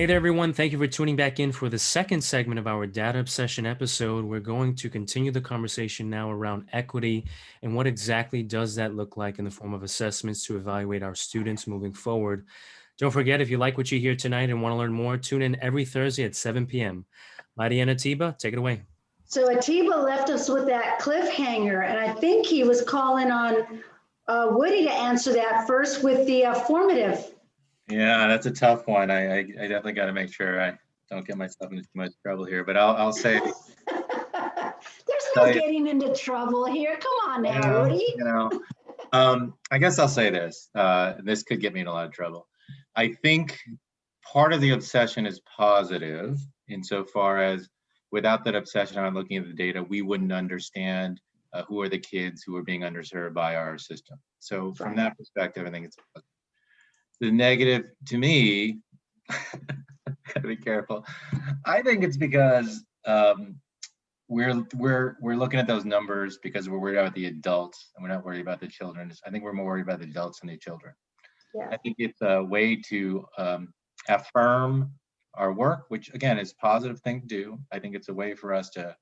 Hey there, everyone. Thank you for tuning back in for the second segment of our data obsession episode. We're going to continue the conversation now around equity and what exactly does that look like in the form of assessments to evaluate our students moving forward. Don't forget, if you like what you hear tonight and want to learn more, tune in every Thursday at 7 p.m. Lady and Atiba, take it away. So Atiba left us with that cliffhanger, and I think he was calling on Woody to answer that first with the formative. Yeah, that's a tough one. I definitely got to make sure I don't get myself into too much trouble here, but I'll say. There's no getting into trouble here. Come on now, Woody. I guess I'll say this. This could get me in a lot of trouble. I think part of the obsession is positive insofar as without that obsession on looking at the data, we wouldn't understand who are the kids who are being underserved by our system. So from that perspective, I think it's positive. The negative to me, gotta be careful. I think it's because we're looking at those numbers because we're worried about the adults and we're not worried about the children. I think we're more worried about the adults than the children. Yeah. I think it's a way to affirm our work, which again is a positive thing to do. I think it's a way for us to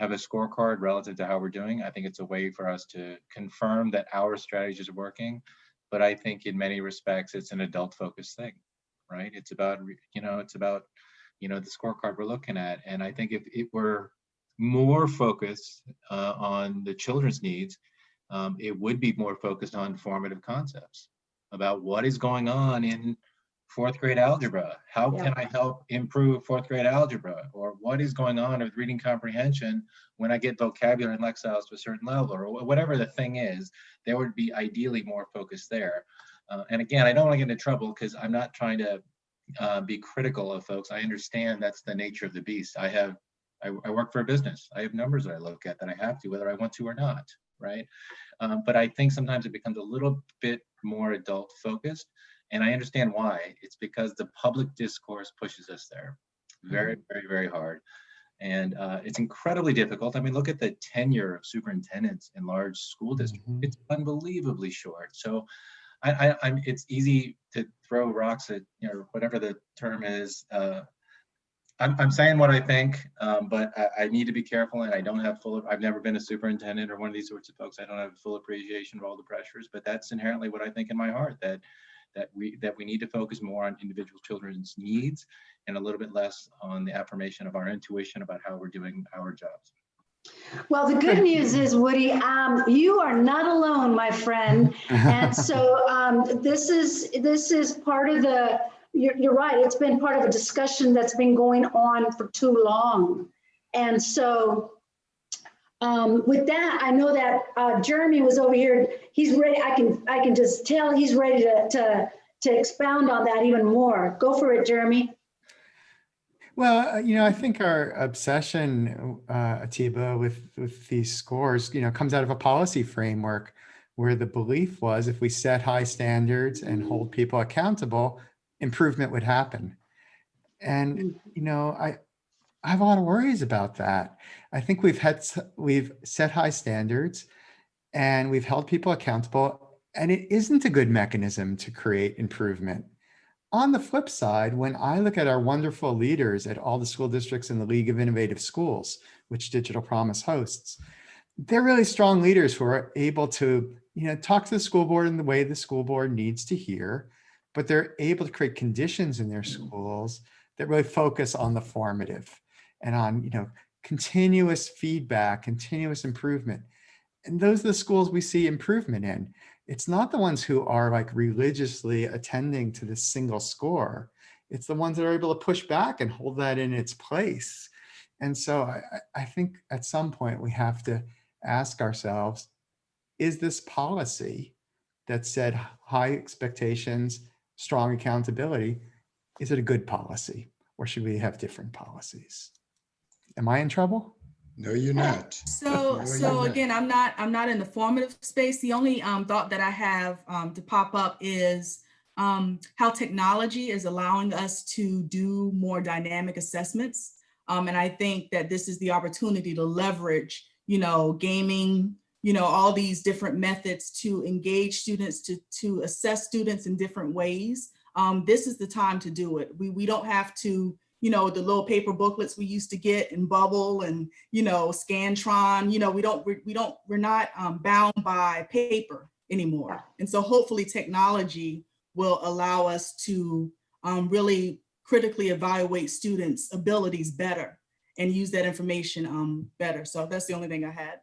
have a scorecard relative to how we're doing. I think it's a way for us to confirm that our strategies are working. But I think in many respects, it's an adult-focused thing, right? It's about, the scorecard we're looking at. And I think if it were more focused on the children's needs, it would be more focused on formative concepts about what is going on in fourth grade algebra. How can I help improve fourth grade algebra? Or what is going on with reading comprehension when I get vocabulary and lexiles to a certain level, or whatever the thing is, there would be ideally more focus there. And again, I don't want to get into trouble because I'm not trying to be critical of folks. I understand that's the nature of the beast. I work for a business. I have numbers that I look at that I have to, whether I want to or not, right? But I think sometimes it becomes a little bit more adult focused. And I understand why. It's because the public discourse pushes us there very, very, very hard. And it's incredibly difficult. I mean, look at the tenure of superintendents in large school districts. It's unbelievably short. So it's easy to throw rocks at, whatever the term is. I'm saying what I think, but I need to be careful, and I don't have I've never been a superintendent or one of these sorts of folks. I don't have full appreciation of all the pressures, but that's inherently what I think in my heart, that we need to focus more on individual children's needs and a little bit less on the affirmation of our intuition about how we're doing our jobs. Well, the good news is, Woody, you are not alone, my friend. And so this is part of the, you're right, it's been part of a discussion that's been going on for too long. And so with that, I know that Jeremy was over here. He's ready. I can just tell he's ready to expound on that even more. Go for it, Jeremy. Well, I think our obsession, Atiba, with these scores, comes out of a policy framework where the belief was if we set high standards and hold people accountable, improvement would happen. And, I have a lot of worries about that. I think we've set high standards and we've held people accountable, and it isn't a good mechanism to create improvement. On the flip side, when I look at our wonderful leaders at all the school districts in the League of Innovative Schools, which Digital Promise hosts, they're really strong leaders who are able to, talk to the school board in the way the school board needs to hear, but they're able to create conditions in their schools that really focus on the formative and on, continuous feedback, continuous improvement. And those are the schools we see improvement in. It's not the ones who are religiously attending to this single score. It's the ones that are able to push back and hold that in its place. And so I think at some point we have to ask ourselves, is this policy that said high expectations, strong accountability, is it a good policy, or should we have different policies? Am I in trouble? No, you're not. So again, I'm not in the formative space. The only thought that I have to pop up is how technology is allowing us to do more dynamic assessments. And I think that this is the opportunity to leverage, gaming, all these different methods to engage students, to assess students in different ways. this is the time to do it. We don't have to, you know, the little paper booklets we used to get in Bubble and, you know, Scantron, you know, we're not bound by paper anymore. And so hopefully technology will allow us to really critically evaluate students' abilities better and use that information better. So that's the only thing I had.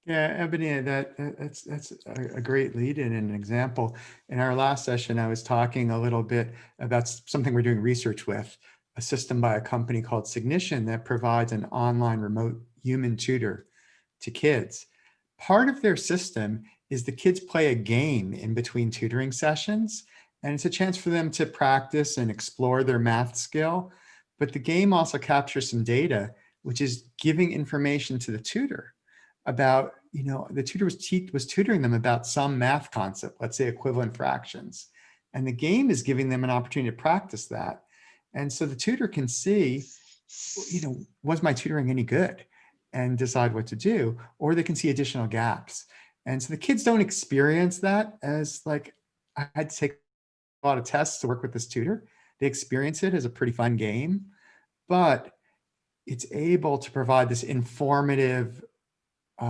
Yeah, Ebony, that's a great lead in and an example. In our last session, I was talking a little bit about something we're doing research with, a system by a company called Signition that provides an online remote human tutor to kids. Part of their system is the kids play a game in between tutoring sessions, and it's a chance for them to practice and explore their math skill. But the game also captures some data, which is giving information to the tutor about, you know, the tutor was tutoring them about some math concept, let's say equivalent fractions. And the game is giving them an opportunity to practice that. And so the tutor can see, you know, was my tutoring any good, and decide what to do, or they can see additional gaps. And so the kids don't experience that as like, I had to take a lot of tests to work with this tutor. They experience it as a pretty fun game, but it's able to provide this informative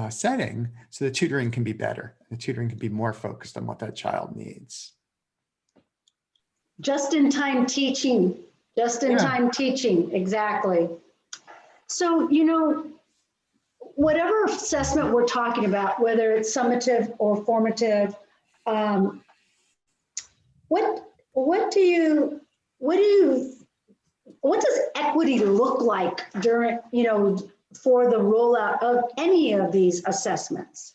setting so the tutoring can be better. The tutoring can be more focused on what that child needs. Just-in-time teaching, just-in-time teaching, exactly. So, you know, whatever assessment we're talking about, whether it's summative or formative, what does equity look like during, you know, for the rollout of any of these assessments?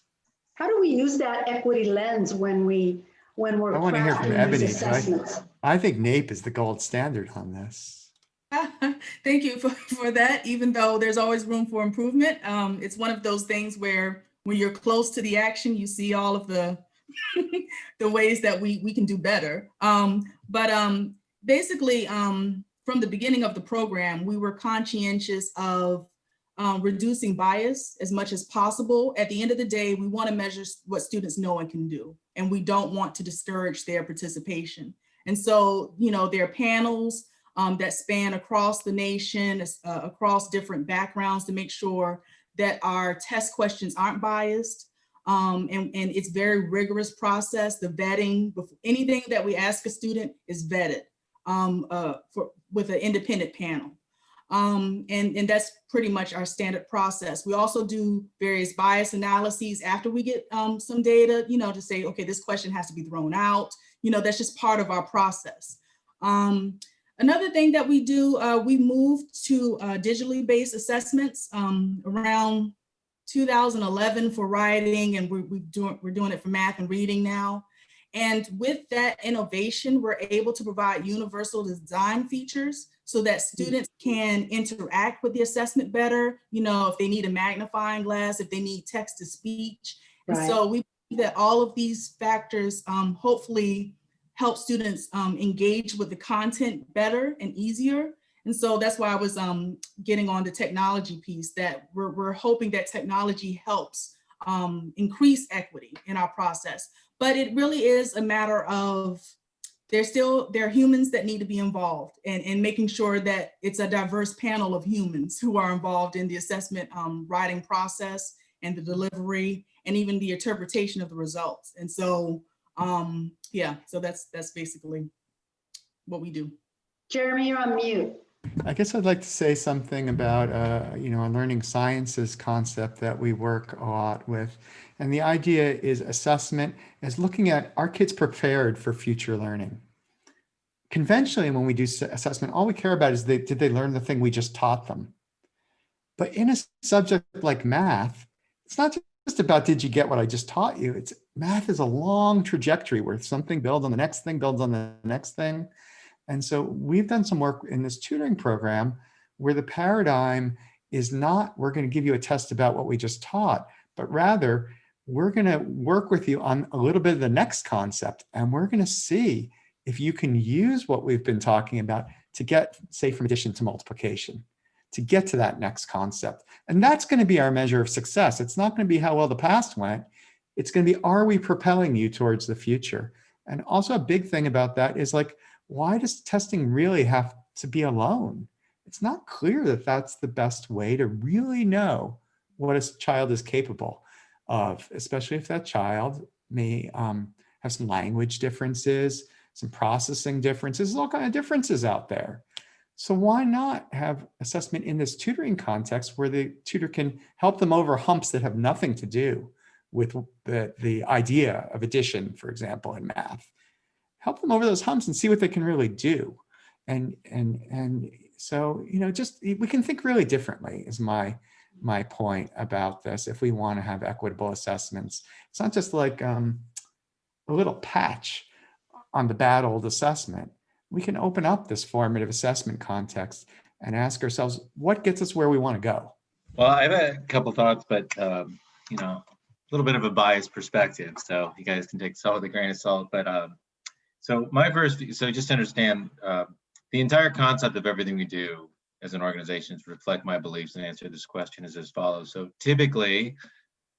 How do we use that equity lens when we're I want to hear from Ebony, these assessments? I think NAEP is the gold standard on this. Thank you for that, even though there's always room for improvement. It's one of those things where when you're close to the action, you see all of the the ways that we can do better. Basically, from the beginning of the program, we were conscientious of reducing bias as much as possible. At the end of the day, we want to measure what students know and can do, and we don't want to discourage their participation. And so, you know, there are panels that span across the nation, across different backgrounds, to make sure that our test questions aren't biased. And it's a very rigorous process. The vetting, anything that we ask a student is vetted with an independent panel. And that's pretty much our standard process. We also do various bias analyses after we get some data, you know, to say, okay, this question has to be thrown out. You know, that's just part of our process. Another thing that we do, we moved to digitally based assessments around 2011 for writing, and we're doing it for math and reading now. And with that innovation, we're able to provide universal design features so that students can interact with the assessment better. You know, if they need a magnifying glass, if they need text to speech. Right. And so we believe that all of these factors hopefully help students engage with the content better and easier. And so that's why I was getting on the technology piece, that we're hoping that technology helps increase equity in our process. But it really is a matter of, there are humans that need to be involved, and making sure that it's a diverse panel of humans who are involved in the assessment writing process and the delivery and even the interpretation of the results. And so, yeah, so that's basically what we do. Jeremy, you're on mute. I guess I'd like to say something about, you know, a learning sciences concept that we work a lot with. And the idea is assessment is looking at, are kids prepared for future learning? Conventionally, when we do assessment, all we care about is did they learn the thing we just taught them? But in a subject like math, it's not just about, did you get what I just taught you? Math is a long trajectory where something builds on the next thing, builds on the next thing. And so we've done some work in this tutoring program where the paradigm is not, we're going to give you a test about what we just taught, but rather we're going to work with you on a little bit of the next concept. And we're going to see if you can use what we've been talking about to get, say, from addition to multiplication, to get to that next concept. And that's going to be our measure of success. It's not going to be how well the past went. It's going to be, are we propelling you towards the future? And also a big thing about that is, like, why does testing really have to be alone? It's not clear that that's the best way to really know what a child is capable of, especially if that child may have some language differences, some processing differences. There's all kinds of differences out there. So why not have assessment in this tutoring context where the tutor can help them over humps that have nothing to do with the idea of addition, for example, in math. Help them over those humps and see what they can really do. And so, just we can think really differently is my point about this. If we want to have equitable assessments, it's not just like a little patch on the bad old assessment. We can open up this formative assessment context and ask ourselves, what gets us where we want to go? Well, I have a couple thoughts, but a little bit of a biased perspective, so you guys can take salt with a grain of salt. But so just to understand, the entire concept of everything we do as an organization is reflect my beliefs and answer this question is as follows. So typically,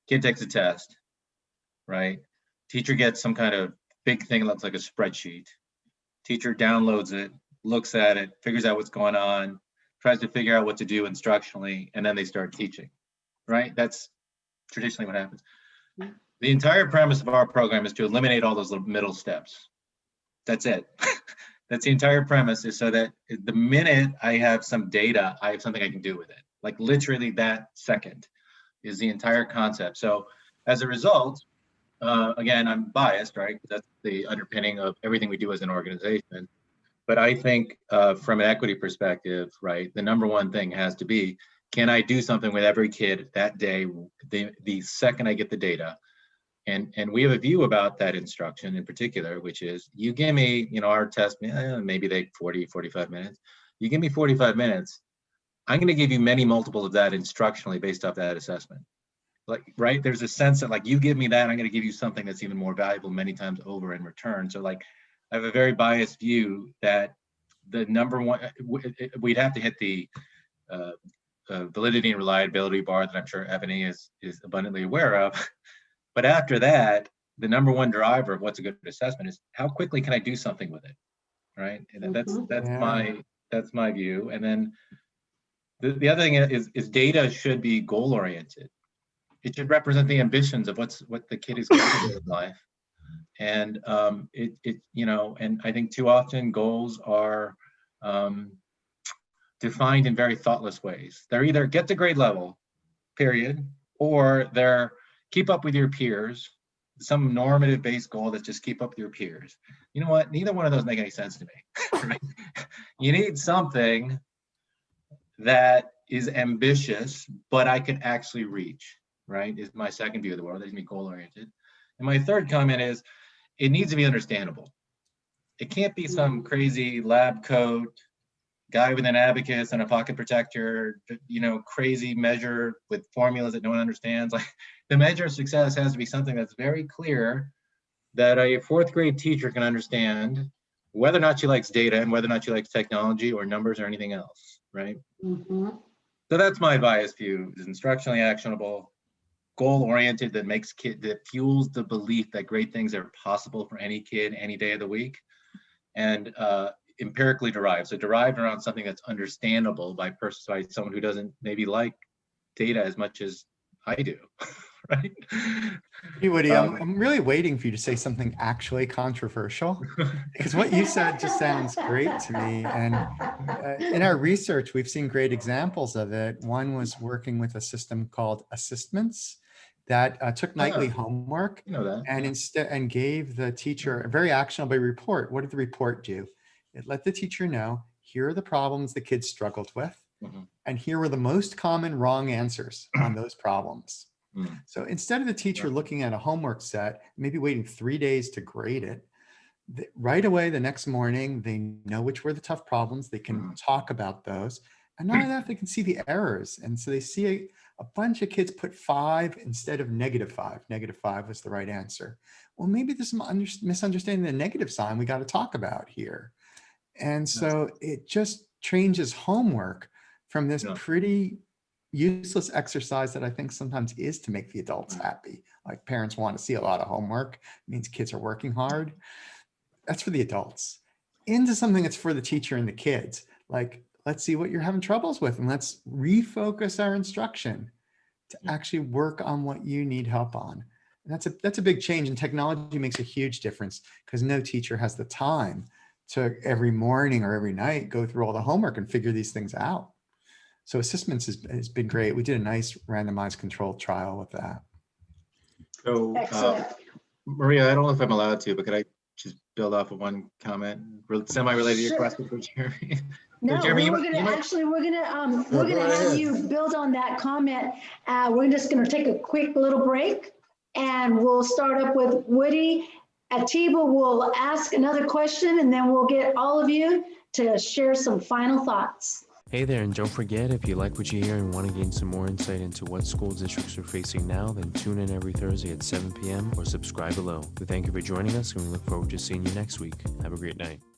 kid takes a test, right? Teacher gets some kind of big thing that looks like a spreadsheet. Teacher downloads it, looks at it, figures out what's going on, tries to figure out what to do instructionally, and then they start teaching, right? That's traditionally what happens. The entire premise of our program is to eliminate all those little middle steps. That's it. That's the entire premise, is so that the minute I have some data, I have something I can do with it. Like literally that second is the entire concept. So as a result, again, I'm biased, right? That's the underpinning of everything we do as an organization. But I think from an equity perspective, right, the number one thing has to be, can I do something with every kid that day, the second I get the data? And we have a view about that instruction in particular, which is, you give me, our test, maybe they 40, 45 minutes. You give me 45 minutes, I'm going to give you many multiples of that instructionally based off that assessment. Like, right, there's a sense that like, you give me that, I'm going to give you something that's even more valuable many times over in return. So like, I have a very biased view that the number one, we'd have to hit the validity and reliability bar that I'm sure Ebony is abundantly aware of. But after that, the number one driver of what's a good assessment is how quickly can I do something with it, right? And that's my view. And then the other thing is data should be goal oriented. It should represent the ambitions of what the kid is going to do in life. And and I think too often goals are defined in very thoughtless ways. They're either get to grade level, period, or they're keep up with your peers, some normative based goal that's just keep up with your peers. You know what? Neither one of those make any sense to me. Right? You need something that is ambitious, but I could actually reach, right? Is my second view of the world. That needs to be goal oriented. And my third comment is, it needs to be understandable. It can't be some crazy lab coat, guy with an abacus and a pocket protector, crazy measure with formulas that no one understands. Like, the measure of success has to be something that's very clear that a fourth grade teacher can understand, whether or not she likes data and whether or not she likes technology or numbers or anything else, right? Mm-hmm. So that's my biased view, is instructionally actionable, goal-oriented, that fuels the belief that great things are possible for any kid, any day of the week, and empirically derived. So derived around something that's understandable by someone who doesn't maybe like data as much as I do, right? Hey, Woody, I'm really waiting for you to say something actually controversial, because what you said just sounds great to me. And in our research, we've seen great examples of it. One was working with a system called Assistments that took nightly homework and gave the teacher a very actionable report. What did the report do? It let the teacher know, here are the problems the kids struggled with, and here were the most common wrong answers on those problems. So instead of the teacher looking at a homework set, maybe waiting 3 days to grade it, right away the next morning, they know which were the tough problems. They can talk about those. And not only that, they can see the errors. And so they see a bunch of kids put 5 instead of -5. -5 was the right answer. Well, maybe there's some misunderstanding the negative sign we got to talk about here. And so it just changes homework from this pretty useless exercise that I think sometimes is to make the adults happy. Like, parents want to see a lot of homework. It means kids are working hard. That's for the adults. into something that's for the teacher and the kids. Like, let's see what you're having troubles with and let's refocus our instruction to actually work on what you need help on. And that's a big change, and technology makes a huge difference because no teacher has the time to every morning or every night go through all the homework and figure these things out. So assessments has been great. We did a nice randomized controlled trial with that. So, Excellent. Maria, I don't know if I'm allowed to, but could I just build off of one comment, semi-related to your Sure. question for Jeremy? No, Jeremy, we're gonna have you build on that comment. We're just gonna take a quick little break, and we'll start up with Woody. Atiba will ask another question, and then we'll get all of you to share some final thoughts. Hey there, and don't forget, if you like what you hear and want to gain some more insight into what school districts are facing now, then tune in every Thursday at 7 p.m. or subscribe below. We thank you for joining us, and we look forward to seeing you next week. Have a great night.